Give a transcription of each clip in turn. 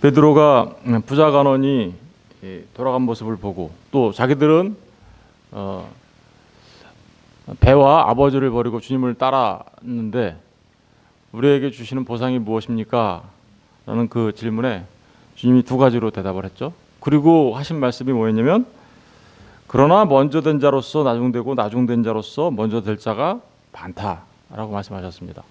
베드로가 부자 간원이 돌아간 모습을 보고 또 자기들은 배와 아버지를 버리고 주님을 따랐는데 우리에게 주시는 보상이 무엇입니까? 라는 그 질문에 주님이 두 가지로 대답을 했죠. 그리고 하신 말씀이 뭐였냐면 그러나 먼저 된 자로서 나중되고 나중된 자로서 먼저 될 자가 많다라고 말씀하셨습니다.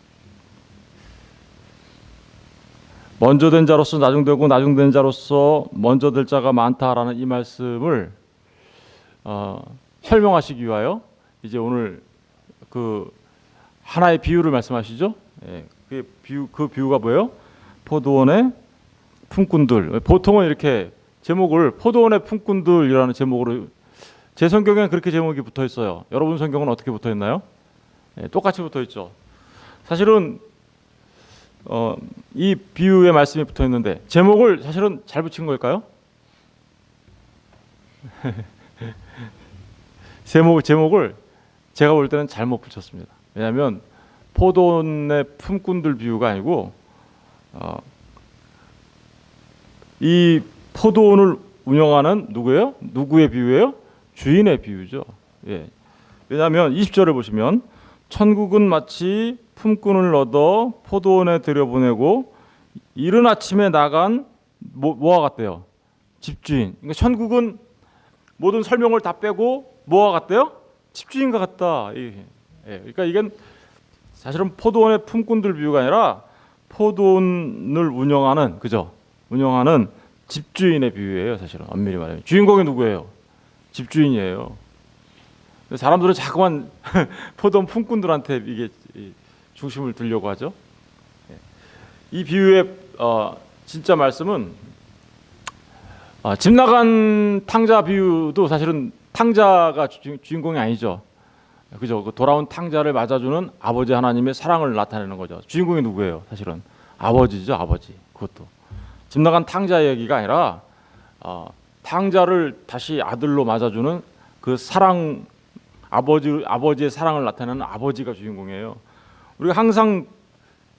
먼저 된 자로서 나중되고 나중된 자로서 먼저 될 자가 많다라는 이 말씀을 설명하시기 위하여 이제 오늘 그 하나의 비유를 말씀하시죠. 예, 그 비유가 뭐예요? 포도원의 품꾼들. 보통은 이렇게 제목을 포도원의 품꾼들이라는 제목으로 제 성경에는 그렇게 제목이 붙어 있어요. 여러분 성경은 어떻게 붙어 있나요? 예, 똑같이 붙어 있죠. 사실은 이 비유의 말씀이 붙어 있는데 제목을 사실은 잘 붙인 걸까요? 제목을 제가 볼 때는 잘못 붙였습니다. 왜냐하면 포도원의 품꾼들 비유가 아니고 이 포도원을 운영하는 누구예요? 누구의 비유예요? 주인의 비유죠. 예. 왜냐하면 20절을 보시면 천국은 마치 품꾼을 얻어 포도원에 들여보내고 이른 아침에 나간 뭐와 같대요? 집주인. 그러니까 천국은 모든 설명을 다 빼고 뭐와 같대요? 집주인과 같다. 예. 그러니까 이건 사실은 포도원의 품꾼들 비유가 아니라 포도원을 운영하는 그죠? 운영하는 집주인의 비유예요. 사실은 엄밀히 말하면 주인공이 누구예요? 집주인이에요. 사람들은 자꾸만 포도원 품꾼들한테 이게 중심을 두려고 하죠. 이 비유의 진짜 말씀은 집 나간 탕자 비유도 사실은 탕자가 주인공이 아니죠. 그죠? 그 돌아온 탕자를 맞아주는 아버지 하나님의 사랑을 나타내는 거죠. 주인공이 누구예요? 사실은 아버지죠, 아버지. 그것도 집 나간 탕자 얘기가 아니라 탕자를 다시 아들로 맞아주는 그 사랑, 아버지의 사랑을 나타내는 아버지가 주인공이에요. 우리가 항상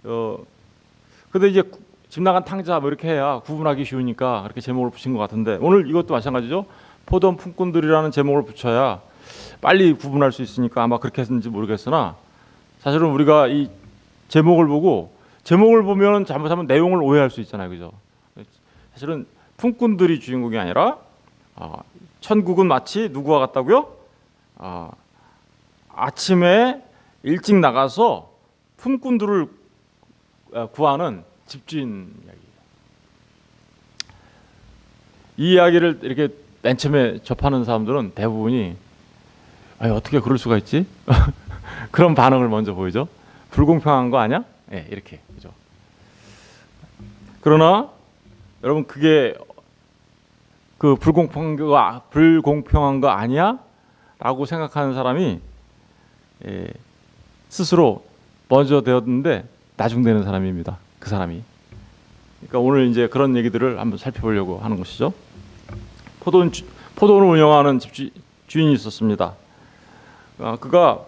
근데 이제 집 나간 탕자 뭐 이렇게 해야 구분하기 쉬우니까 그렇게 제목을 붙인 것 같은데 오늘 이것도 마찬가지죠. 포도원 품꾼들이라는 제목을 붙여야 빨리 구분할 수 있으니까 아마 그렇게 했는지 모르겠으나 사실은 우리가 이 제목을 보고 제목을 보면 잘못하면 내용을 오해할 수 있잖아요, 그죠? 사실은 품꾼들이 주인공이 아니라 천국은 마치 누구와 같다고요? 아침에 일찍 나가서 품꾼들을 구하는 집주인 이야기. 이 이야기를 이렇게 맨 처음에 접하는 사람들은 대부분이 어떻게 그럴 수가 있지? 그런 반응을 먼저 보이죠. 불공평한 거 아니야? 네, 이렇게 그죠. 그러나 여러분 그게 그 불공평한 거 아니야? 라고 생각하는 사람이 스스로 먼저 되었는데 나중되는 사람입니다. 그 사람이. 그러니까 오늘 이제 그런 얘기들을 한번 살펴보려고 하는 것이죠. 포도원을 운영하는 주인이 있었습니다. 그가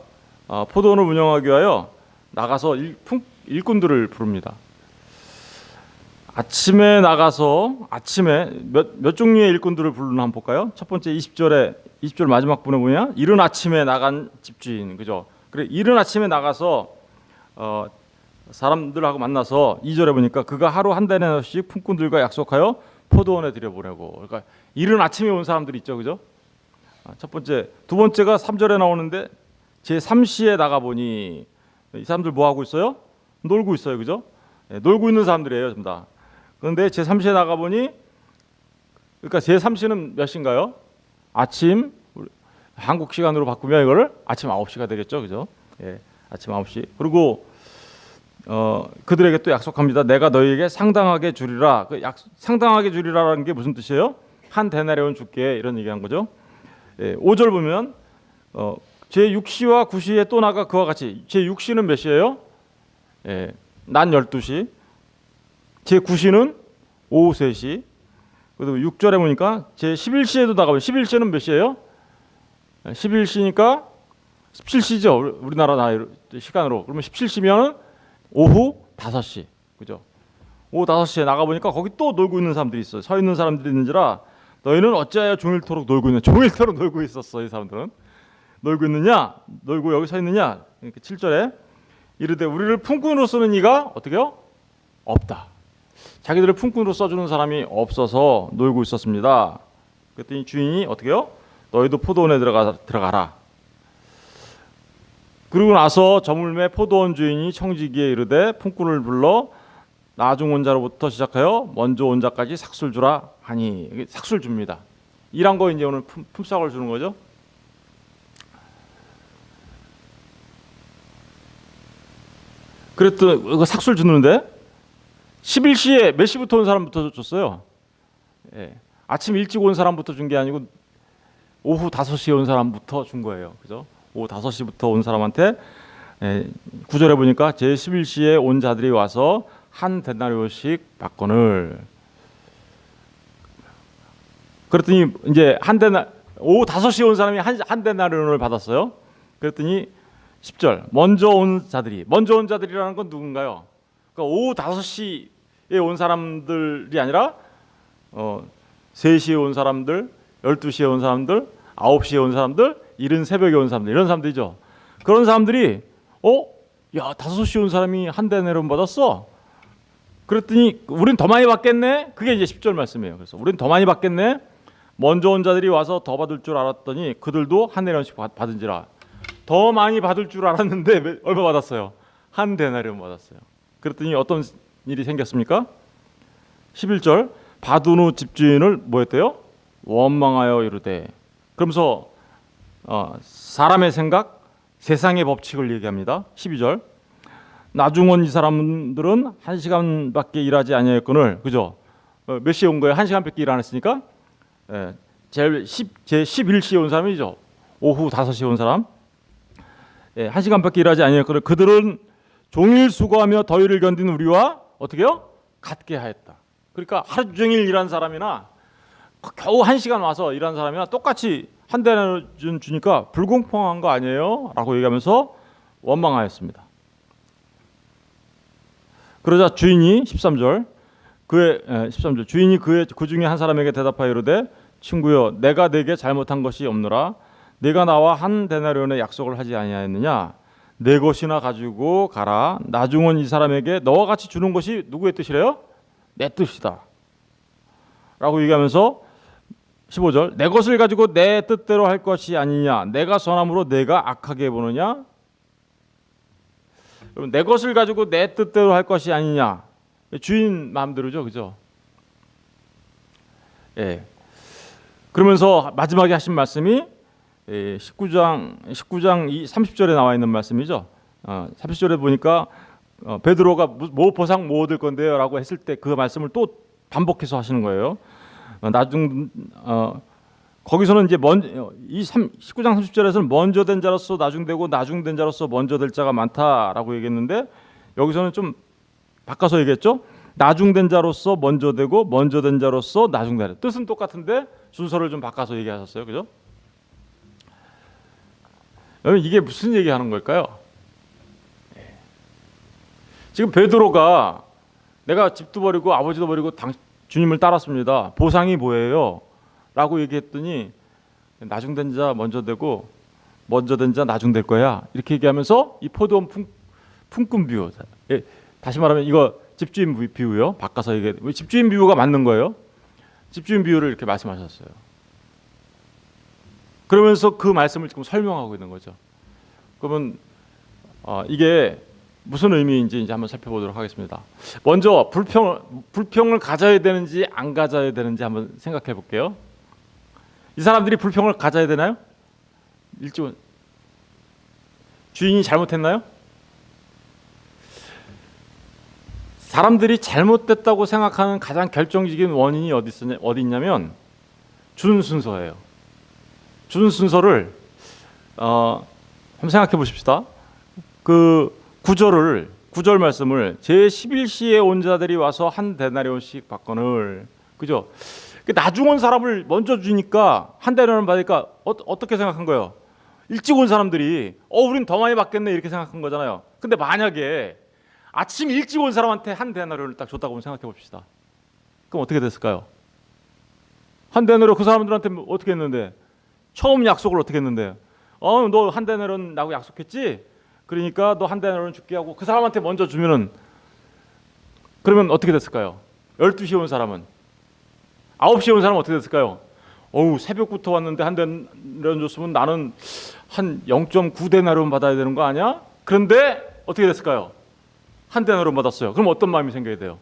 포도원을 운영하기 위하여 나가서 일꾼들을 부릅니다. 아침에 나가서 몇 종류의 일꾼들을 부르나 한번 볼까요? 첫 번째 20절 마지막 부분에 보면 이른 아침에 나간 집주인, 그죠? 그래 이른 아침에 나가서 사람들하고 만나서 2절에 보니까 그가 하루 한 대나씩 품꾼들과 약속하여 포도원에 들여보내고. 그러니까 이른 아침에 온 사람들이 있죠, 그죠? 첫 번째, 두 번째가 3절에 나오는데 제 3시에 나가 보니 이 사람들 뭐 하고 있어요? 놀고 있어요, 그죠? 놀고 있는 사람들이에요, 전부 다. 그런데 제 3시에 나가 보니 그러니까 제 3시는 몇 시인가요? 아침 한국 시간으로 바꾸면 이거를 아침 9시가 되겠죠, 그죠? 예, 아침 9시. 그리고 그들에게 또 약속합니다. 내가 너희에게 상당하게 주리라. 상당하게 주리라라는 게 무슨 뜻이에요? 한 데나리온 줄게 이런 얘기한 거죠. 예, 5절 보면 제 6시와 9시에 또 나가 그와 같이. 제 6시는 몇 시예요? 예, 낮 12시. 제 9시는 오후 3시. 그리고 6절에 보니까 제 11시에도 나가면 11시는 몇 시예요? 11시니까 17시죠. 우리나라 시간으로. 그러면 17시면은 오후 5시. 그죠? 오후 5시에 나가보니까 거기 또 놀고 있는 사람들이 있어요. 서 있는 사람들이 있는지라 너희는 어찌하여 종일토록 놀고 있느냐. 종일토록 놀고 있었어. 이 사람들은 놀고 있느냐, 놀고 여기 서 있느냐. 이렇게 7절에 이르되 우리를 품꾼으로 쓰는 이가 어떻게요? 없다. 자기들을 품꾼으로 써주는 사람이 없어서 놀고 있었습니다. 그랬더니 주인이 어떻게요? 너희도 포도원에 들어가라. 그러고 나서 저물매 포도원 주인이 청지기에 이르되 품꾼을 불러 나중 온 자로부터 시작하여 먼저 온 자까지 삭술 주라 하니. 삭술 줍니다. 일한 거 이제 오늘 품삯을 주는 거죠. 그랬더니 그 삭술 주는데 11시에 몇 시부터 온 사람부터 줬어요. 예. 아침 일찍 온 사람부터 준 게 아니고 오후 5시에 온 사람부터 준 거예요. 그죠? 오후 5시부터 온 사람한테 9절에 보니까 제 11시에 온 자들이 와서 한 데나리오씩 받거늘. 그랬더니 이제 오후 5시에 온 사람이 한 데나리온을 받았어요. 그랬더니 10절 먼저 온 자들이라는 건 누군가요? 그러니까 오후 5시에 온 사람들이 아니라 3시에 온 사람들, 12시에 온 사람들, 9시에 온 사람들, 이른 새벽에 온 사람들, 이런 사람들이죠. 그런 사람들이 야 5시에 온 사람이 한 데나리온 받았어. 그랬더니 우린 더 많이 받겠네. 그게 이제 10절 말씀이에요. 그래서 우린 더 많이 받겠네. 먼저 온 자들이 와서 더 받을 줄 알았더니 그들도 한 데나리온씩 받은지라. 더 많이 받을 줄 알았는데 얼마 받았어요? 한 데나리온 받았어요. 그랬더니 어떤 일이 생겼습니까? 11절 받은 후 집주인을 뭐 했대요? 원망하여 이르되. 그러면서 사람의 생각, 세상의 법칙을 얘기합니다. 12절 나중 온 이 사람들은 1시간밖에 일하지 아니하였거늘. 그죠? 몇 시에 온 거예요? 1시간밖에 일 안 했으니까 제 11시에 온 사람이죠. 오후 5시에 온 사람 1시간밖에 일하지 아니하였거늘 그들은 종일 수고하며 더위를 견딘 우리와 어떻게요? 같게 하였다. 그러니까 하루 종일 일한 사람이나 겨우 1시간 와서 일한 사람이나 똑같이 한 데나리온 주니까 불공평한 거 아니에요? 라고 얘기하면서 원망하였습니다. 그러자 주인이 13절 주인이 그 중에 한 사람에게 대답하여 이르되 친구여 내가 네게 잘못한 것이 없노라. 네가 나와 한 데나리온의 약속을 하지 아니하였느냐? 내 것이나 가지고 가라. 나중 온 이 사람에게 너와 같이 주는 것이 누구의 뜻이래요? 내 뜻이다. 라고 얘기하면서 15절 내 것을 가지고 내 뜻대로 할 것이 아니냐? 내가 선함으로 내가 악하게 보느냐? 내 것을 가지고 내 뜻대로 할 것이 아니냐? 주인 마음대로죠, 그죠? 예. 그러면서 마지막에 하신 말씀이 19장 30절에 나와 있는 말씀이죠. 30절에 보니까 베드로가 뭐 보상 뭐 얻을 건데요라고 했을 때 그 말씀을 또 반복해서 하시는 거예요. 거기서는 이제 19장 30절에서는 먼저 된 자로서 나중되고 나중된 자로서 먼저 될 자가 많다라고 얘기했는데 여기서는 좀 바꿔서 얘기했죠. 나중된 자로서 먼저 되고 먼저 된 자로서 나중되다. 뜻은 똑같은데 순서를 좀 바꿔서 얘기하셨어요. 그죠? 여러분 이게 무슨 얘기하는 걸까요? 지금 베드로가 내가 집도 버리고 아버지도 버리고 주님을 따랐습니다. 보상이 뭐예요? 라고 얘기했더니 나중된 자 먼저 되고 먼저 된 자 나중될 거야. 이렇게 얘기하면서 이 포도원 품꾼 비유. 다시 말하면 이거 집주인 비유요. 바꿔서 얘기해. 집주인 비유가 맞는 거예요. 집주인 비유를 이렇게 말씀하셨어요. 그러면서 그 말씀을 지금 설명하고 있는 거죠. 그러면 이게 무슨 의미인지 이제 한번 살펴보도록 하겠습니다. 먼저 불평을 가져야 되는지 안 가져야 되는지 한번 생각해 볼게요. 이 사람들이 불평을 가져야 되나요? 주인이 잘못했나요? 사람들이 잘못됐다고 생각하는 가장 결정적인 원인이 어디 있냐면 준 순서예요. 준 순서를 한번 생각해 보십시다. 그 구절 말씀을 제 11시에 온 자들이 와서 한 데나리온씩 받거늘. 그죠? 나중 온 사람을 먼저 주니까 한 데나리온 받으니까 어떻게 생각한 거예요? 일찍 온 사람들이 우린 더 많이 받겠네 이렇게 생각한 거잖아요. 근데 만약에 아침 일찍 온 사람한테 한 데나리온을 딱 줬다고 생각해 봅시다. 그럼 어떻게 됐을까요? 한 데나리온 그 사람들한테 어떻게 했는데? 처음 약속을 어떻게 했는데? 너 한 데나리온 나하고 약속했지? 그러니까 너 한 데나리온 줄게 하고 그 사람한테 먼저 주면은, 그러면 어떻게 됐을까요? 12시에 온 사람은, 9시에 온 사람은 어떻게 됐을까요? 새벽부터 왔는데 한 데나리온 줬으면 나는 한 0.9 데나리온 받아야 되는 거 아니야? 그런데 어떻게 됐을까요? 한 데나리온 받았어요. 그럼 어떤 마음이 생겨야 돼요?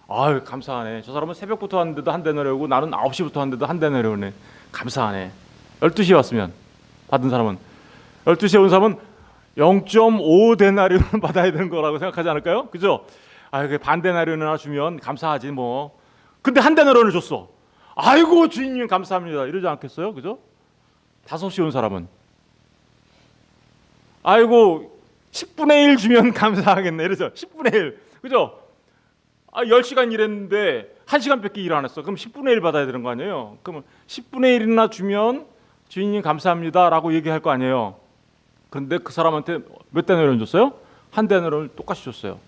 아유, 감사하네. 저 사람은 새벽부터 왔는데도 한 데나리온이고 나는 9시부터 왔는데도 한 데나리온이네. 감사하네. 12시에 왔으면 받은 사람은, 12시에 온 사람은 0.5 데나리온 받아야 되는 거라고 생각하지 않을까요? 그죠? 그 반 데나리온 하나 주면 감사하지 뭐. 근데 한 데나리온을 줬어. 아이고 주인님 감사합니다. 이러지 않겠어요? 그죠? 5시에 온 사람은, 아이고 10분의 1 주면 감사하겠네. 이러죠. 10분의 1. 그죠? 10시간 일했는데 1시간밖에 일 안 했어. 그럼 10분의 1 받아야 되는 거 아니에요? 그러면 10분의 1이나 주면 주인님 감사합니다라고 얘기할 거 아니에요. 그런데 그 사람한테 몇 데나리온 줬어요? 한 데나리온을 똑같이 줬어요.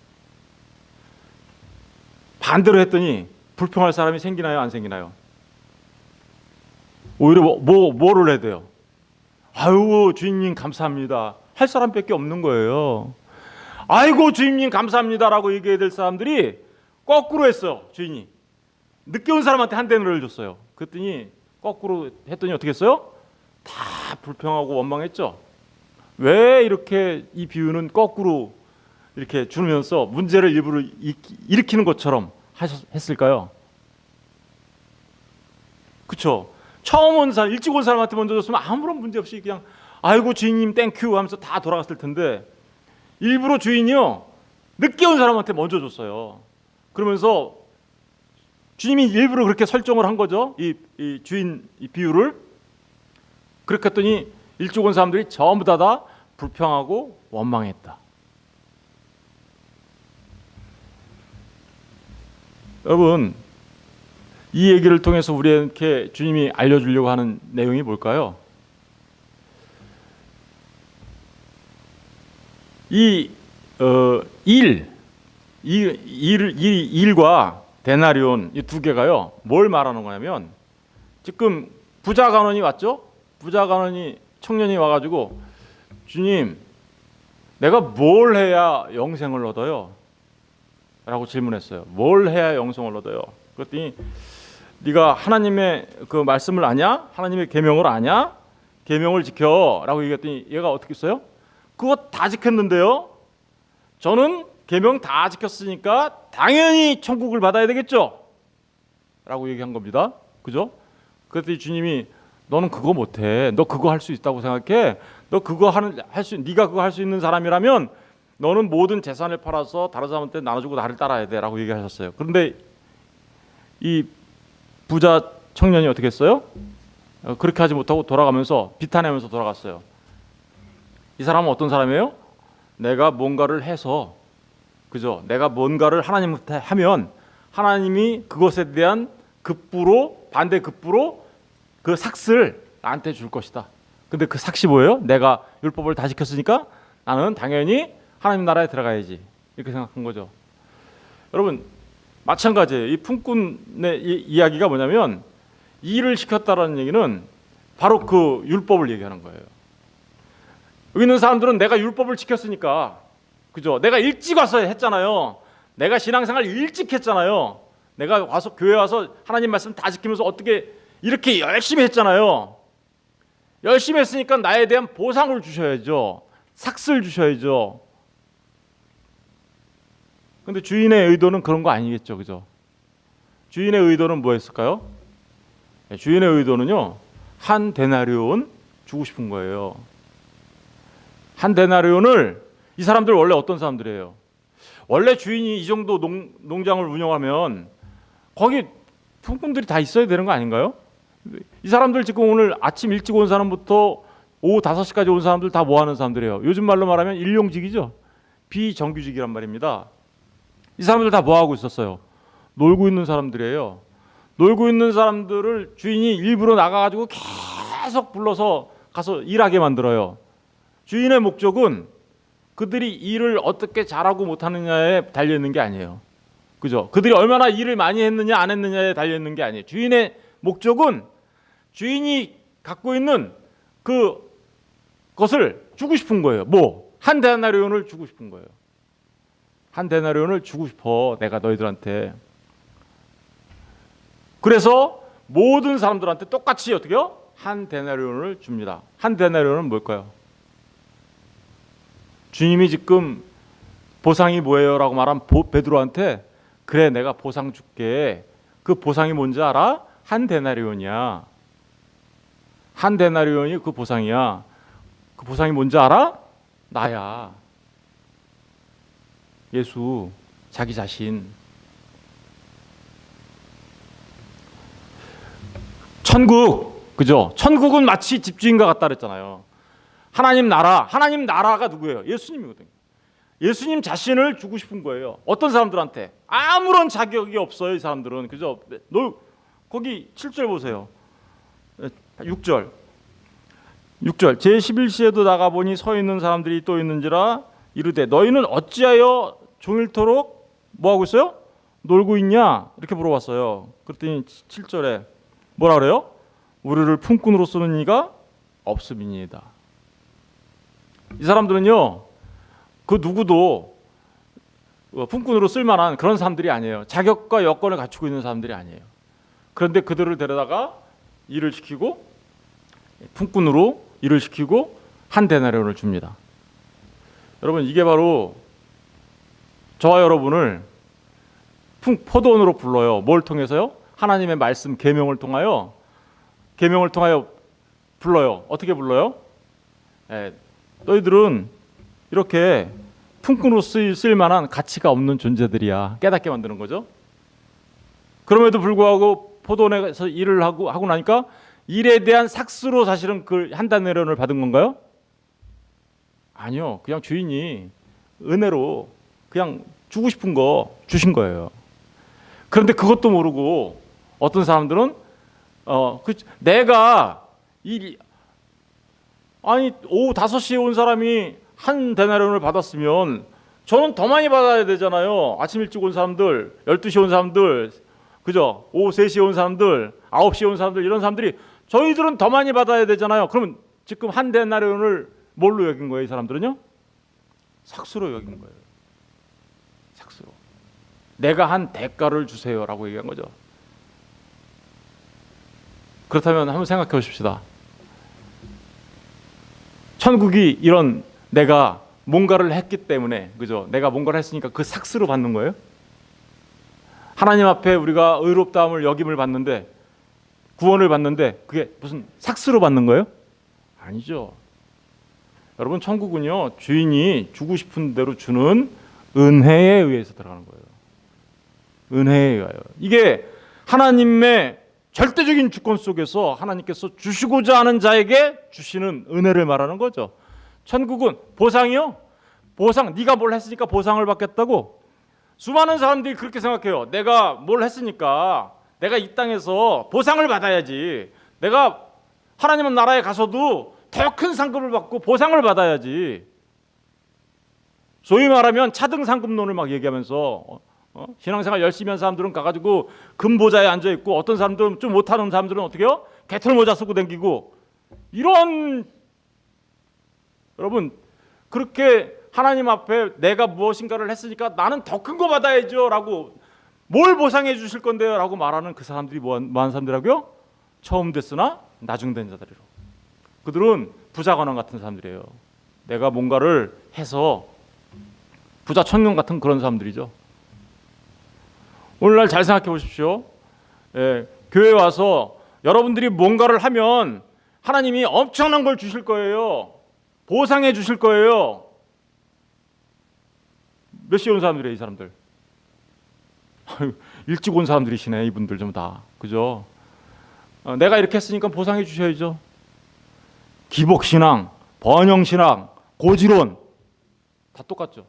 반대로 했더니 불평할 사람이 생기나요? 안 생기나요? 오히려 뭐를 해야 돼요? 아유 주인님 감사합니다 할 사람밖에 없는 거예요. 아이고 주인님 감사합니다라고 얘기해야 될 사람들이 거꾸로 했어요. 주인이 늦게 온 사람한테 한 데나리온을 줬어요. 그랬더니 거꾸로 했더니 어떻게 했어요? 다 불평하고 원망했죠. 왜 이렇게 이 비유는 거꾸로 이렇게 주면서 문제를 일부러 일으키는 것처럼 했을까요? 그렇죠. 처음 온 사람, 일찍 온 사람한테 먼저 줬으면 아무런 문제 없이 그냥 아이고 주인님 땡큐 하면서 다 돌아갔을 텐데, 일부러 주인이요 늦게 온 사람한테 먼저 줬어요. 그러면서 주님이 일부러 그렇게 설정을 한 거죠. 이 주인 이 비유를 그렇게 했더니 일찍 온 사람들이 전부 다 불평하고 원망했다. 여러분, 이 얘기를 통해서 우리에게 주님이 알려주려고 하는 내용이 뭘까요? 이 일과 데나리온 이 두 개가요 뭘 말하는 거냐면, 지금 부자 간원이 왔죠. 부자 간원이 청년이 와가지고 주님, 내가 뭘 해야 영생을 얻어요? 라고 질문했어요. 뭘 해야 영생을 얻어요? 그랬더니 네가 하나님의 그 말씀을 아냐? 하나님의 계명을 아냐? 계명을 지켜라고 얘기했더니 얘가 어떻게 했어요? 그거 다 지켰는데요. 저는 계명 다 지켰으니까 당연히 천국을 받아야 되겠죠? 라고 얘기한 겁니다. 그죠? 그랬더니 주님이 너는 그거 못해. 너 그거 할 수 있다고 생각해? 너 그거 네가 그거 할 수 있는 사람이라면 너는 모든 재산을 팔아서 다른 사람한테 나눠주고 나를 따라야 돼라고 얘기하셨어요. 그런데 이 부자 청년이 어떻게 했어요? 그렇게 하지 못하고 돌아가면서 비탄하면서 돌아갔어요. 이 사람은 어떤 사람이에요? 내가 뭔가를 해서, 그죠? 내가 뭔가를 하나님한테 하면 하나님이 그것에 대한 반대 급부로 그 삭을 나한테 줄 것이다. 근데 그 삭이 뭐예요? 내가 율법을 다 지켰으니까 나는 당연히 하나님 나라에 들어가야지. 이렇게 생각한 거죠. 여러분, 마찬가지예요. 이 품꾼의 이야기가 뭐냐면, 일을 시켰다라는 얘기는 바로 그 율법을 얘기하는 거예요. 여기 있는 사람들은 내가 율법을 지켰으니까, 그죠? 내가 일찍 와서 했잖아요. 내가 신앙생활 일찍 했잖아요. 내가 와서 교회 와서 하나님 말씀 다 지키면서 어떻게 이렇게 열심히 했잖아요. 열심히 했으니까 나에 대한 보상을 주셔야죠. 삭을 주셔야죠. 근데 주인의 의도는 그런 거 아니겠죠, 그죠? 주인의 의도는 뭐였을까요? 주인의 의도는요, 한 데나리온 주고 싶은 거예요. 한 데나리온을, 이 사람들 원래 어떤 사람들이에요? 원래 주인이 이 정도 농장을 운영하면 거기 품꾼들이 다 있어야 되는 거 아닌가요? 이 사람들 지금 오늘 아침 일찍 온 사람부터 오후 5시까지 온 사람들 다 뭐 하는 사람들이에요? 요즘 말로 말하면 일용직이죠. 비정규직이란 말입니다. 이 사람들 다 뭐 하고 있었어요? 놀고 있는 사람들이에요. 놀고 있는 사람들을 주인이 일부러 나가가지고 계속 불러서 가서 일하게 만들어요. 주인의 목적은 그들이 일을 어떻게 잘하고 못하느냐에 달려 있는 게 아니에요. 그죠? 그들이 얼마나 일을 많이 했느냐 안 했느냐에 달려 있는 게 아니에요. 주인의 목적은 주인이 갖고 있는 그것을 주고 싶은 거예요. 뭐? 한 데나리온을 주고 싶은 거예요. 한 데나리온을 주고 싶어, 내가 너희들한테. 그래서 모든 사람들한테 똑같이 어떻게요? 한 데나리온을 줍니다. 한 데나리온은 뭘까요? 주님이 지금 보상이 뭐예요? 라고 말한 베드로한테, 그래 내가 보상 줄게. 그 보상이 뭔지 알아? 한 데나리온이야. 한 데나리온이 그 보상이야. 그 보상이 뭔지 알아? 나야. 예수, 자기 자신. 천국, 그죠? 천국은 마치 집주인과 같다 그랬잖아요. 하나님 나라가 누구예요? 예수님이거든요. 예수님 자신을 주고 싶은 거예요. 어떤 사람들한테? 아무런 자격이 없어요, 이 사람들은. 그죠? 거기 7절 보세요. 6절 제11시에도 나가보니 서 있는 사람들이 또 있는지라 이르되 너희는 어찌하여 종일토록 뭐하고 있어요? 놀고 있냐? 이렇게 물어봤어요. 그랬더니 7절에 뭐라 그래요? 우리를 품꾼으로 쓰는 이가 없음이니이다. 이 사람들은요, 그 누구도 품꾼으로 쓸만한 그런 사람들이 아니에요. 자격과 여건을 갖추고 있는 사람들이 아니에요. 그런데 그들을 데려다가 일을 시키고 품꾼으로 일을 시키고 한 데나리온을 줍니다. 여러분, 이게 바로 저와 여러분을 포도원으로 불러요. 뭘 통해서요? 하나님의 말씀 계명을 통하여 불러요. 어떻게 불러요? 너희들은 이렇게 품꾼으로 쓰일 만한 가치가 없는 존재들이야. 깨닫게 만드는 거죠. 그럼에도 불구하고 포도원에서 일을 하고 나니까 일에 대한 삭스로 사실은 그 한 데나리온을 받은 건가요? 아니요. 그냥 주인이 은혜로 그냥 주고 싶은 거 주신 거예요. 그런데 그것도 모르고 어떤 사람들은 내가 오후 5시에 온 사람이 한 데나리온을 받았으면 저는 더 많이 받아야 되잖아요. 아침 일찍 온 사람들, 12시에 온 사람들, 그죠? 오후 3시에 온 사람들, 9시에 온 사람들, 이런 사람들이 저희들은 더 많이 받아야 되잖아요. 그러면 지금 한 데나리온을 뭘로 여긴 거예요, 이 사람들은요? 삭스로 여긴 거예요. 삭스로. 내가 한 대가를 주세요라고 얘기한 거죠. 그렇다면 한번 생각해 보십시다. 천국이 이런 내가 뭔가를 했기 때문에, 그죠? 내가 뭔가를 했으니까 그 삭스로 받는 거예요? 하나님 앞에 우리가 의롭다함을 여김을 받는데, 구원을 받는데 그게 무슨 삭스로 받는 거예요? 아니죠. 여러분, 천국은요, 주인이 주고 싶은 대로 주는 은혜에 의해서 들어가는 거예요. 은혜에 의하여. 이게 하나님의 절대적인 주권 속에서 하나님께서 주시고자 하는 자에게 주시는 은혜를 말하는 거죠. 천국은 보상이요? 보상, 네가 뭘 했으니까 보상을 받겠다고? 수많은 사람들이 그렇게 생각해요. 내가 뭘 했으니까 내가 이 땅에서 보상을 받아야지. 내가 하나님 나라에 가서도 더 큰 상급을 받고 보상을 받아야지. 소위 말하면 차등 상급론을 막 얘기하면서 신앙생활 열심히 한 사람들은 가가지고 금보자에 앉아 있고, 어떤 사람들은 좀 못하는 사람들은 어떻게 해요? 개털모자 쓰고 다니고, 이런, 여러분, 그렇게 하나님 앞에 내가 무엇인가를 했으니까 나는 더 큰 거 받아야죠 라고, 뭘 보상해 주실 건데요 라고 말하는 그 사람들이 뭐한 사람들이라고요? 처음 됐으나 나중된 자들이로. 그들은 부자관원 같은 사람들이에요. 내가 뭔가를 해서 부자 천명 같은 그런 사람들이죠. 오늘날 잘 생각해 보십시오. 교회 와서 여러분들이 뭔가를 하면 하나님이 엄청난 걸 주실 거예요. 보상해 주실 거예요. 몇 시에 온 사람들이에요, 이 사람들? 일찍 온 사람들이시네, 이분들 좀 다. 그죠? 내가 이렇게 했으니까 보상해 주셔야죠. 기복신앙, 번영신앙, 고지론 다 똑같죠.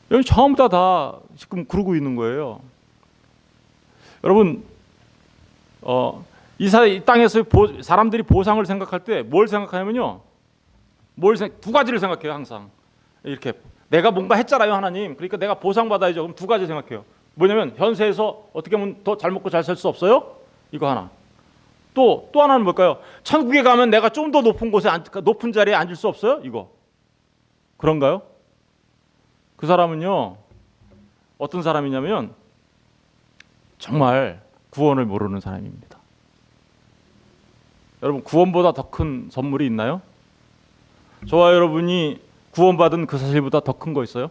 여기 전부 다 지금 그러고 있는 거예요. 여러분, 이 땅에서 사람들이 보상을 생각할 때 뭘 생각하냐면요. 두 가지를 생각해요. 항상 이렇게 내가 뭔가 했잖아요, 하나님. 그러니까 내가 보상받아야죠. 그럼 두 가지 생각해요. 뭐냐면 현세에서 어떻게 하면 더 잘 먹고 잘 살 수 없어요? 이거 하나. 또 하나는 뭘까요? 천국에 가면 내가 좀 더 높은 곳에 높은 자리에 앉을 수 없어요? 이거. 그런가요? 그 사람은요. 어떤 사람이냐면 정말 구원을 모르는 사람입니다. 여러분, 구원보다 더 큰 선물이 있나요? 저와 여러분이 구원받은 그 사실보다 더 큰 거 있어요?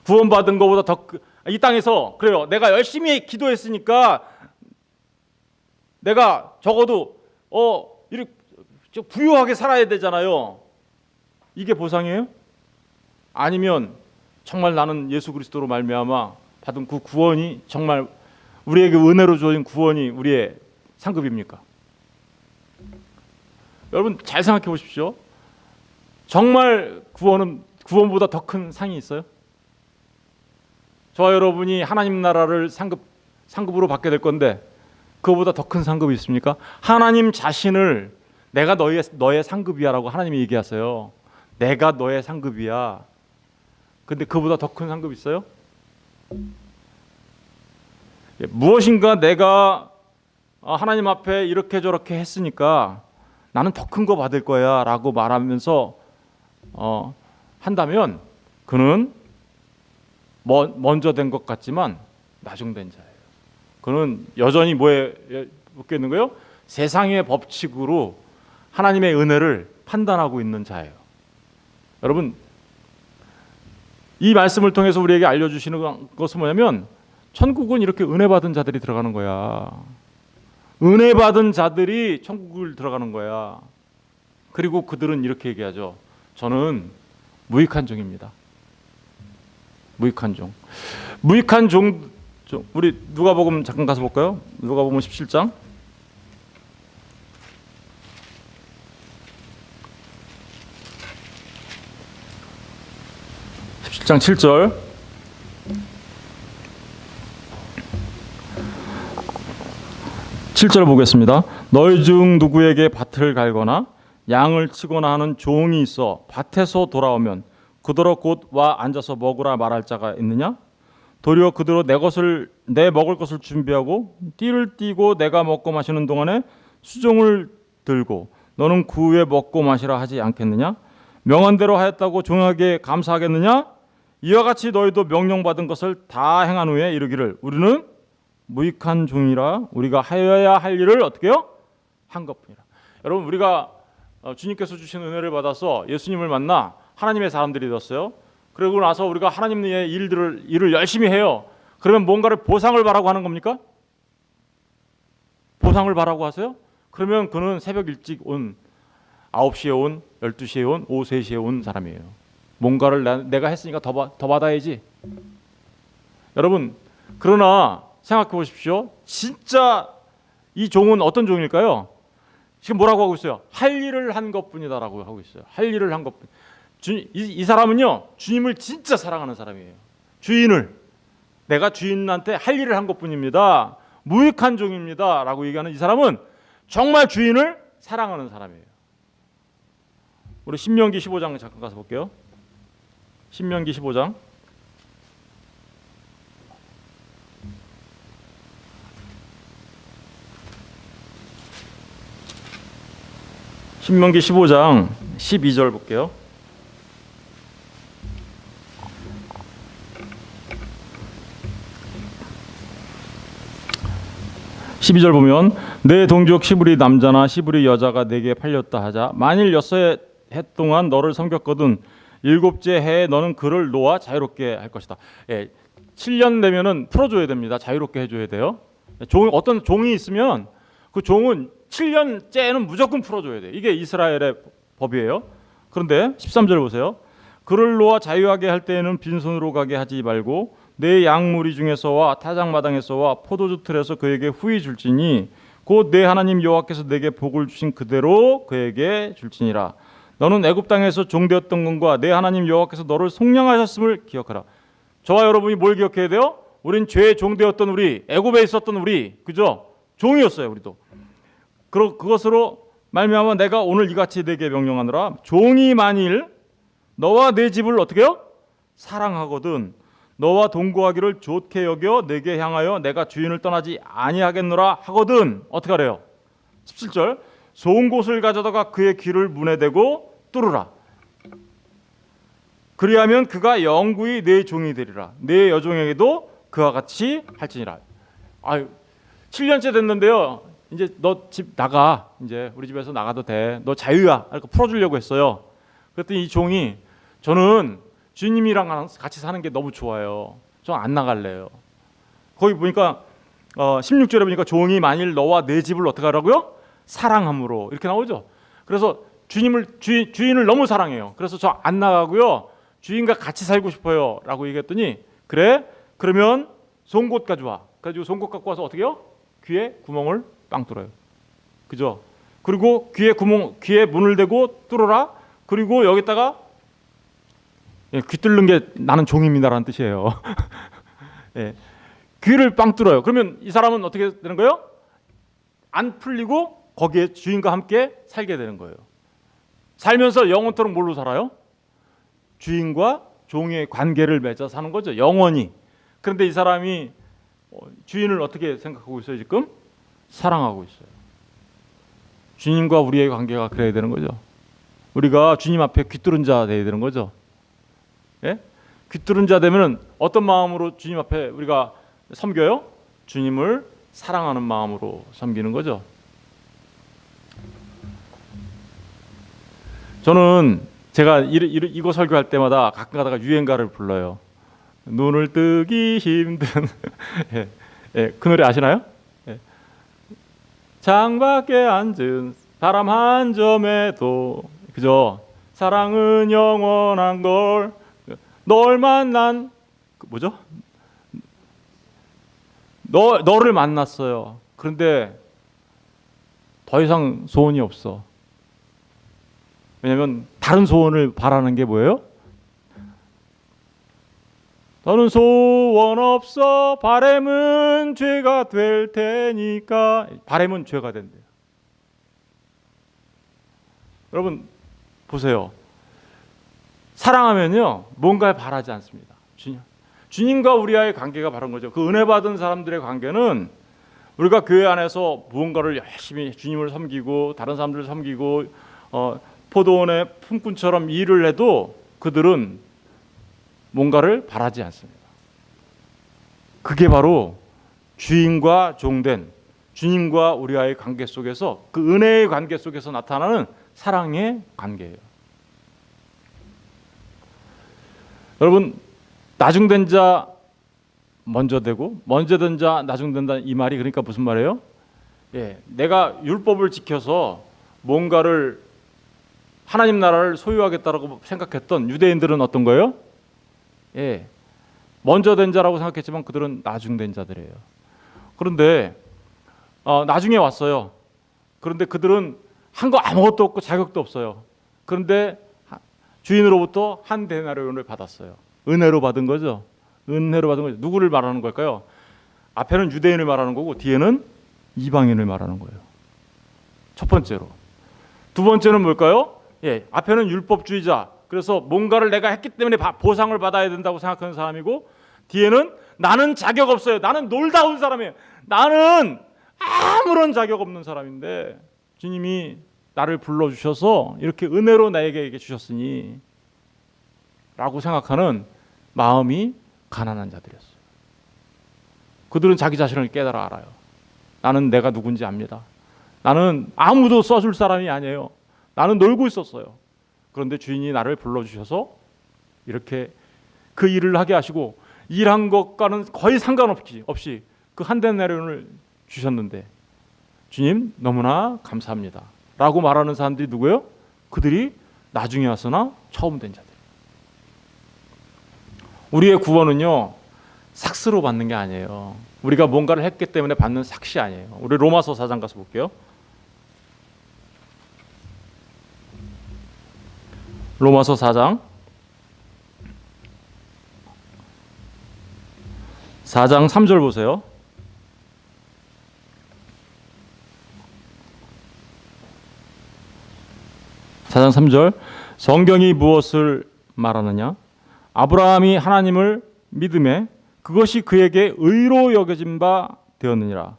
구원받은 것보다 더 이 땅에서 그래요. 내가 열심히 기도했으니까 내가 적어도 이렇게 부유하게 살아야 되잖아요. 이게 보상이에요? 아니면 정말 나는 예수 그리스도로 말미암아 받은 그 구원이 정말 우리에게 은혜로 주어진 구원이 우리의 상급입니까? 여러분 잘 생각해 보십시오. 정말 구원보다 더 큰 상이 있어요? 저와 여러분이 하나님 나라를 상급으로 받게 될 건데 그거보다 더 큰 상급이 있습니까? 하나님 자신을 내가 너의 상급이야라고 하나님이 얘기하세요. 내가 너의 상급이야. 근데 그보다 더 큰 상급이 있어요? 무엇인가 내가 하나님 앞에 이렇게 저렇게 했으니까 나는 더 큰 거 받을 거야 라고 말하면서 한다면 그는 먼저 된 것 같지만 나중된 자예요. 그는 여전히 뭐에 묶여 있는 거예요? 세상의 법칙으로 하나님의 은혜를 판단하고 있는 자예요. 여러분, 이 말씀을 통해서 우리에게 알려주시는 것은 뭐냐면 천국은 이렇게 은혜 받은 자들이 들어가는 거야. 은혜 받은 자들이 천국을 들어가는 거야. 그리고 그들은 이렇게 얘기하죠. 저는 무익한 종입니다. 무익한 종. 무익한 종. 우리 누가복음 잠깐 가서 볼까요? 누가복음 17장. 17장 7절. (7절) 보겠습니다. 너희 중 누구에게 밭을 갈거나 양을 치거나 하는 종이 있어 밭에서 돌아오면 그대로 곧 와 앉아서 먹으라 말할 자가 있느냐? 도리어 그대로 내 먹을 것을 준비하고 띠를 띠고 내가 먹고 마시는 동안에 수종을 들고 너는 그 후에 먹고 마시라 하지 않겠느냐? 명한 대로 하였다고 종에게 감사하겠느냐? 이와 같이 너희도 명령받은 것을 다 행한 후에 이르기를 우리는 무익한 종이라 우리가 하여야 할 일을 어떻게 해요? 한 것뿐이라. 여러분, 우리가 주님께서 주신 은혜를 받아서 예수님을 만나 하나님의 사람들이 되었어요. 그러고 나서 우리가 하나님의 일을 열심히 해요. 그러면 뭔가를 보상을 바라고 하는 겁니까? 보상을 바라고 하세요? 그러면 그는 새벽 일찍 온 9시에 온 12시에 온 오후 3시에 온 사람이에요. 뭔가를 내가 했으니까 더 받아야지. 여러분, 그러나 생각해 보십시오. 진짜 이 종은 어떤 종일까요? 지금 뭐라고 하고 있어요? 할 일을 한 것뿐이다라고 하고 있어요. 할 일을 한 것뿐. 이 사람은요, 주님을 진짜 사랑하는 사람이에요. 내가 주인한테 할 일을 한 것뿐입니다. 무익한 종입니다라고 얘기하는 이 사람은 정말 주인을 사랑하는 사람이에요. 우리 신명기 15장 잠깐 가서 볼게요. 신명기 15장. 신명기 15장 12절 볼게요. (12절) 보면 내 동족 시브리 남자나 시브리 여자가 내게 팔렸다 하자 만일 6해 동안 너를 섬겼거든 7째 해에 너는 그를 놓아 자유롭게 할 것이다. 7년 되면은 풀어줘야 됩니다. 자유롭게 해줘야 돼요. 어떤 종이 있으면 그 종은 7년째는 무조건 풀어줘야 돼요. 이게 이스라엘의 법이에요. 그런데 13절 보세요. 그를 놓아 자유하게 할 때에는 빈손으로 가게 하지 말고 내 양무리 중에서와 타작마당에서와 포도주 틀에서 그에게 후히 줄지니 곧 내 하나님 여호와께서 내게 복을 주신 그대로 그에게 줄지니라. 너는 애굽 땅에서 종되었던 것과 내 하나님 여호와께서 너를 속량하셨음을 기억하라. 저와 여러분이 뭘 기억해야 돼요? 우린 죄의 종되었던 우리, 애굽에 있었던 우리, 그죠? 종이었어요, 우리도. 그것으로 말미암아 내가 오늘 이같이 내게 명령하노라. 종이 만일 너와 내 집을 어떻게 해요? 사랑하거든 너와 동거하기를 좋게 여겨 내게 향하여 내가 주인을 떠나지 아니하겠노라 하거든 어떻게 하래요? 17절 송곳을 가져다가 그의 귀를 문에 대고 뚫으라. 그리하면 그가 영구히 내 종이 되리라. 내 여종에게도 그와 같이 할지니라. 아유, 7년째 됐는데요. 이제 너 집 나가. 이제 우리 집에서 나가도 돼. 너 자유야. 이렇게 풀어주려고 했어요. 그랬더니 이 종이 저는 주님이랑 같이 사는 게 너무 좋아요. 저 안 나갈래요. 거기 보니까 16절에 보니까 종이 만일 너와 내 집을 어떻게 하라고요? 사랑함으로 이렇게 나오죠. 그래서 주인을 너무 사랑해요. 그래서 저 안 나가고요. 주인과 같이 살고 싶어요. 라고 얘기했더니 그래? 그러면 송곳 가져와. 그래가지고 송곳 갖고 와서 어떻게 해요? 귀에 구멍을 빵 뚫어요. 그죠? 그리고 귀에 문을 대고 뚫어라. 그리고 여기다가 귀 뚫는 게 나는 종입니다라는 뜻이에요. 예, 귀를 빵 뚫어요. 그러면 이 사람은 어떻게 되는 거예요? 안 풀리고 거기에 주인과 함께 살게 되는 거예요. 살면서 영원토록 뭘로 살아요? 주인과 종의 관계를 맺어 사는 거죠. 영원히. 그런데 이 사람이 주인을 어떻게 생각하고 있어요? 지금 사랑하고 있어요. 주님과 우리의 관계가 그래야 되는 거죠. 우리가 주님 앞에 귀뚫은 자 되어야 되는 거죠. 예? 귀뚫은 자 되면 어떤 마음으로 주님 앞에 우리가 섬겨요? 주님을 사랑하는 마음으로 섬기는 거죠. 저는 제가 이거 설교할 때마다 가끔 가다가 유행가를 불러요. 눈을 뜨기 힘든 예, 예, 그 노래 아시나요? 예. 창밖에 앉은 사람 한 점에도 그죠? 사랑은 영원한 걸 널 만난 뭐죠? 너를 만났어요. 그런데 더 이상 소원이 없어. 왜냐하면 다른 소원을 바라는 게 뭐예요? 너는 소원 없어 바램은 죄가 될 테니까. 바램은 죄가 된대요. 여러분 보세요. 사랑하면요 뭔가를 바라지 않습니다. 주님과 우리와의 관계가 바른 거죠. 그 은혜 받은 사람들의 관계는 우리가 교회 안에서 무언가를 열심히 주님을 섬기고 다른 사람들을 섬기고 포도원의 품꾼처럼 일을 해도 그들은 뭔가를 바라지 않습니다. 그게 바로 주인과 종된 주님과 우리와의 관계 속에서 그 은혜의 관계 속에서 나타나는 사랑의 관계예요. 여러분 나중된 자 먼저 되고 먼저 된 자 나중된다 이 말이 그러니까 무슨 말이에요? 예, 내가 율법을 지켜서 뭔가를 하나님 나라를 소유하겠다라고 생각했던 유대인들은 어떤 거예요? 예, 먼저 된 자라고 생각했지만 그들은 나중된 자들이에요. 그런데 나중에 왔어요. 그런데 그들은 한 거 아무것도 없고 자격도 없어요. 그런데 주인으로부터 한 데나리온을 받았어요. 은혜로 받은 거죠. 은혜로 받은 거죠. 누구를 말하는 걸까요? 앞에는 유대인을 말하는 거고 뒤에는 이방인을 말하는 거예요. 첫 번째로. 두 번째는 뭘까요? 예, 앞에는 율법주의자. 그래서 뭔가를 내가 했기 때문에 보상을 받아야 된다고 생각하는 사람이고 뒤에는 나는 자격 없어요. 나는 놀다 온 사람이에요. 나는 아무런 자격 없는 사람인데 주님이 나를 불러주셔서 이렇게 은혜로 나에게 주셨으니 라고 생각하는 마음이 가난한 자들이었어요. 그들은 자기 자신을 깨달아 알아요. 나는 내가 누군지 압니다. 나는 아무도 써줄 사람이 아니에요. 나는 놀고 있었어요. 그런데 주인이 나를 불러주셔서 이렇게 그 일을 하게 하시고 일한 것과는 거의 상관없이 그 한 데나리온을 주셨는데 주님 너무나 감사합니다 라고 말하는 사람들이 누구예요? 그들이 나중에 왔으나 처음 된 자들. 우리의 구원은요 삭스로 받는 게 아니에요. 우리가 뭔가를 했기 때문에 받는 삭시 아니에요. 우리 로마서 4장 가서 볼게요. 로마서 4장 4장 3절 보세요. 4장 3절. 성경이 무엇을 말하느냐? 아브라함이 하나님을 믿음에 그것이 그에게 의로 여겨진 바 되었느니라.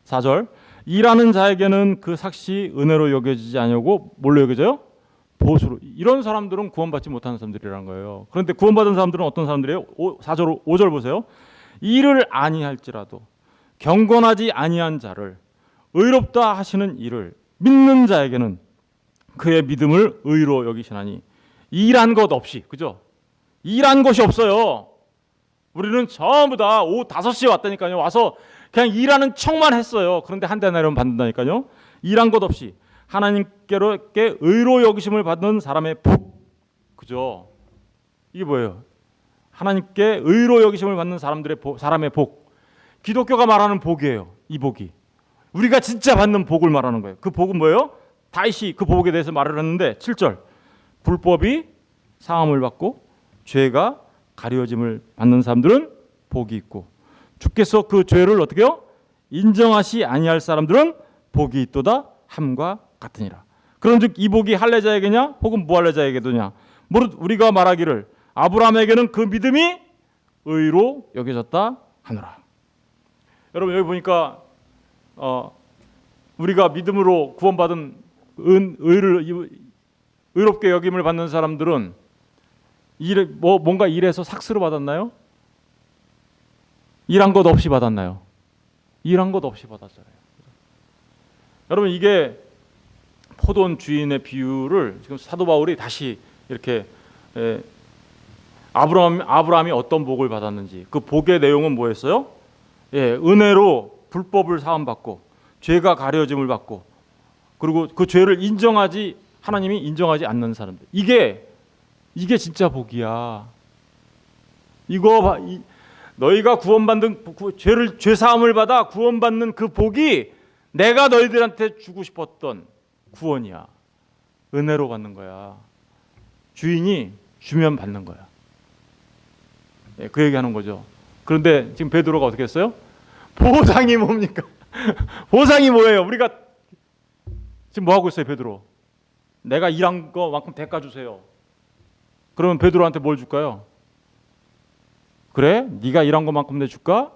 4절. 일하는 자에게는 그 삭시 은혜로 여겨지지 아니하고 뭘로 여겨져요? 보수로. 이런 사람들은 구원받지 못하는 사람들이라는 거예요. 그런데 구원받은 사람들은 어떤 사람들이에요? 4절 5절 보세요. 일을 아니할지라도 경건하지 아니한 자를 의롭다 하시는 일을 믿는 자에게는 그의 믿음을 의로 여기시나니. 일한 것 없이, 그죠? 일한 것이 없어요. 우리는 전부 다 오후 5시에 왔다니까요. 와서 그냥 일하는 척만 했어요. 그런데 한 대 내려면 받는다니까요. 일한 것 없이 하나님께 의로 여기심을 받는 사람의 복, 그죠? 이게 뭐예요? 하나님께 의로 여기심을 받는 사람의 복. 기독교가 말하는 복이에요. 이 복이 우리가 진짜 받는 복을 말하는 거예요. 그 복은 뭐예요? 다윗이 그 복에 대해서 말을 했는데 7절. 불법이 사함을 받고 죄가 가려짐을 받는 사람들은 복이 있고 주께서 그 죄를 어떻게 해요? 인정하시 아니할 사람들은 복이 있도다 함과 같으니라. 그런즉 이 복이 할례자에게냐 혹은 무할례자에게도냐? 무릇 우리가 말하기를 아브라함에게는 그 믿음이 의로 여겨졌다 하노라. 여러분 여기 보니까 우리가 믿음으로 구원받은 의롭게 여김을 받는 사람들은 뭔가 일해서 삭스로 받았나요? 일한 것 없이 받았나요? 일한 것 없이 받았잖아요. 여러분 이게 포도원 주인의 비유를 지금 사도 바울이 다시 이렇게 아브라함이 어떤 복을 받았는지 그 복의 내용은 뭐였어요? 은혜로 불법을 사함받고 죄가 가려짐을 받고 그리고 그 죄를 하나님이 인정하지 않는 사람들. 이게 진짜 복이야. 너희가 구원받는 죄 사함을 받아 구원받는 그 복이 내가 너희들한테 주고 싶었던 구원이야. 은혜로 받는 거야. 주인이 주면 받는 거야. 그 얘기하는 거죠. 그런데 지금 베드로가 어떻게 했어요? 보상이 뭡니까? 보상이 뭐예요? 우리가 지금 뭐 하고 있어요, 베드로? 내가 일한 거만큼 대가 주세요. 그러면 베드로한테 뭘 줄까요? 그래? 네가 일한 것만큼 내줄까?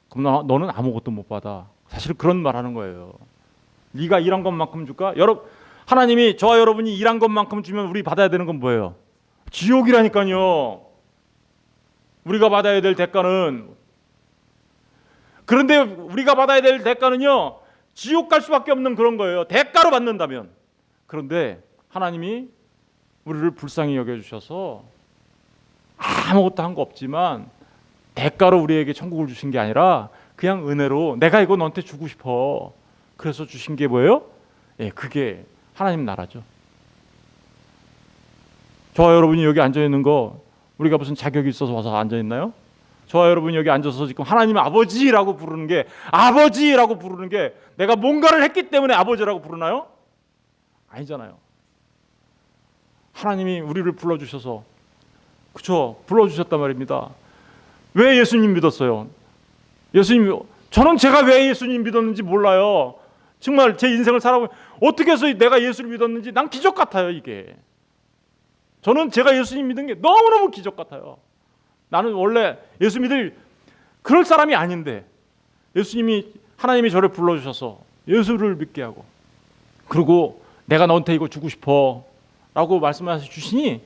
그럼 너는 아무것도 못 받아. 사실 그런 말 하는 거예요. 네가 일한 것만큼 줄까? 하나님이 저와 여러분이 일한 것만큼 주면 우리 받아야 되는 건 뭐예요? 지옥이라니까요. 우리가 받아야 될 대가는. 그런데 우리가 받아야 될 대가는요, 지옥 갈 수밖에 없는 그런 거예요. 대가로 받는다면. 그런데 하나님이 우리를 불쌍히 여겨주셔서 아무것도 한 거 없지만 대가로 우리에게 천국을 주신 게 아니라 그냥 은혜로 내가 이거 너한테 주고 싶어. 그래서 주신 게 뭐예요? 그게 하나님 나라죠. 저와 여러분이 여기 앉아있는 거 우리가 무슨 자격이 있어서 와서 앉아있나요? 저와 여러분이 여기 앉아서 지금 하나님 아버지라고 부르는 게 내가 뭔가를 했기 때문에 아버지라고 부르나요? 아니잖아요. 하나님이 우리를 불러주셔서 그렇죠? 불러주셨단 말입니다. 왜 예수님 믿었어요? 저는 제가 왜 예수님 믿었는지 몰라요. 정말 제 인생을 살아보면 어떻게 해서 내가 예수를 믿었는지 난 기적 같아요. 이게 저는 제가 예수님 믿은 게 너무너무 기적 같아요. 나는 원래 예수 믿을 그럴 사람이 아닌데 하나님이 저를 불러주셔서 예수를 믿게 하고 그리고 내가 너한테 이거 주고 싶어 라고 말씀하셔 주시니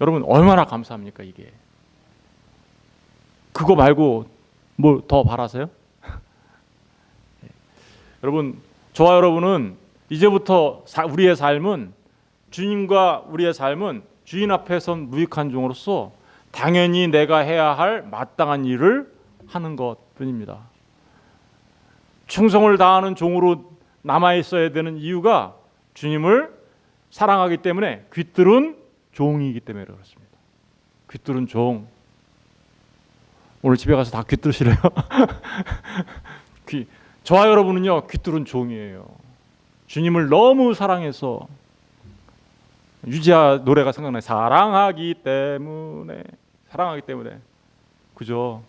여러분 얼마나 감사합니까? 이게 그거 말고 뭐 더 바라세요? 여러분 저와 여러분은 이제부터 우리의 삶은 주님과 우리의 삶은 주인 앞에 선 무익한 종으로서 당연히 내가 해야 할 마땅한 일을 하는 것뿐입니다. 충성을 다하는 종으로 남아있어야 되는 이유가 주님을 사랑하기 때문에 귀뚫은 종이기 때문에 그렇습니다. 귀뚫은 종. 오늘 집에 가서 다 귀뚫으시래요. 저와 여러분은요 귀뚫은 종이에요. 주님을 너무 사랑해서 유지아 노래가 생각나요. 사랑하기 때문에 그죠?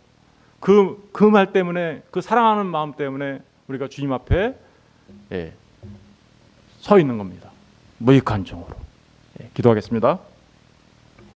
그 말 때문에, 그 사랑하는 마음 때문에 우리가 주님 앞에 서 있는 겁니다. 무익한 종으로. 기도하겠습니다.